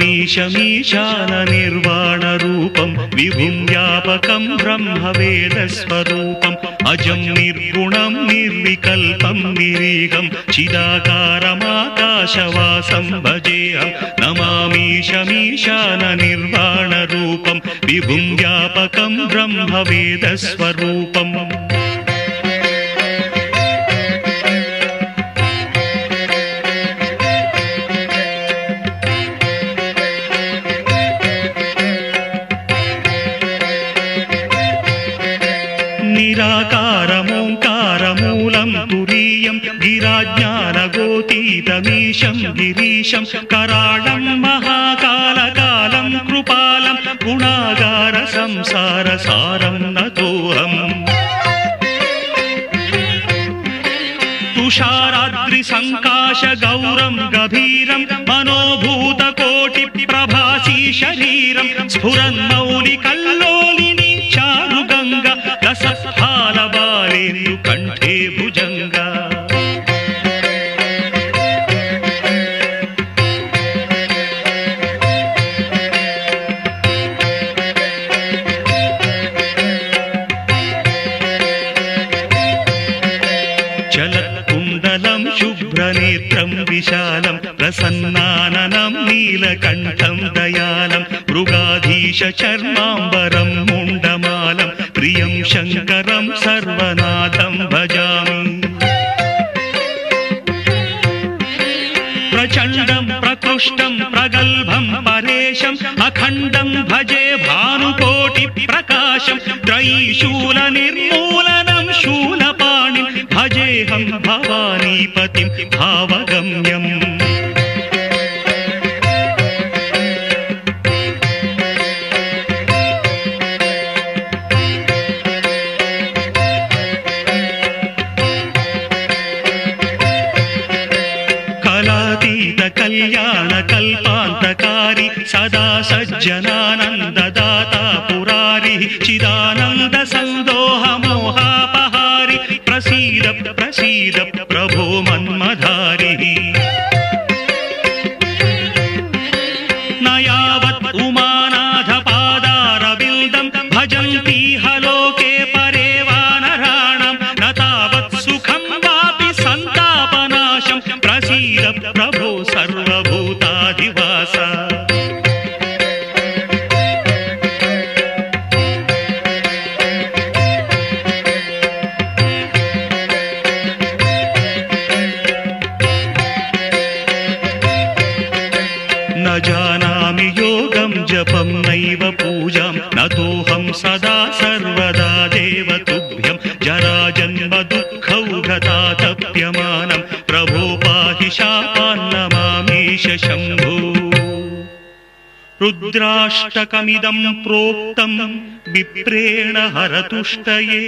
नमामीशमीशाननिर्वाणरूपं विभुं व्यापकं ब्रह्मवेदस्वरूपम् अजं निर्गुणं निर्विकल्पं निरीहं चिदाकारमाकाशवासं भजेऽहं नमामीशमीशाननिर्वाणरूपं विभुं व्यापकं ब्रह्मवेदस्वरूपम् निराकारमोङ्कारमूलं तुरीयं गिराज्ञानगोतीतमीशं गिरीशं कराळं महाकालकालं कृपालं गुणागार संसारसारं नतोऽहम् तुषाराद्रिसङ्काशगौरं गभीरं मनोभूतकोटिप्रभासी शरीरं स्फुरन्मौलिकल्लोलिनी चारुगङ्गा रसफालबालेन्दु कण्ठे भुजङ्गा चलत्कुण्डलं शुभ्रनेत्रं विशालं प्रसन्नाननं नीलकण्ठं दयालं मृगाधीशचर्माम्बरं मुण्डमालं प्रियं शङ्करं सर्वनाथं भजामि प्रचण्डं प्रकृष्टं प्रगल्भं परेशम् अखण्डं भजे भानुकोटिप्रकाशं त्रयीशूलनिर्मूलनं शूलपाणिं भजेऽहं भवानीपतिं भावगम्यम् कल्याणकल्पान्तकारी सदा सज्जनानन्ददाता पुरारिः चिदानन्द सन्दोहमोहापहारि प्रसीद प्रसीद प्रभो मन्मधारिः न यावत् उमानाथपादारविन्दं भजन्तीह लोके परे वानराणां न तावत् सुखं वापि सन्तापनाशं प्रसीद प्रभो सर्वभूताधिवास न जानामि योगं जपं नैव पूजां नतोऽहं सदा सर्वदा देव तुभ्यं जराजन्म दुःखौघतातप्यमानं प्रभो पाहि शापान्नमामीश शम्भो रुद्राष्टकमिदं प्रोक्तं विप्रेण हरतुष्टये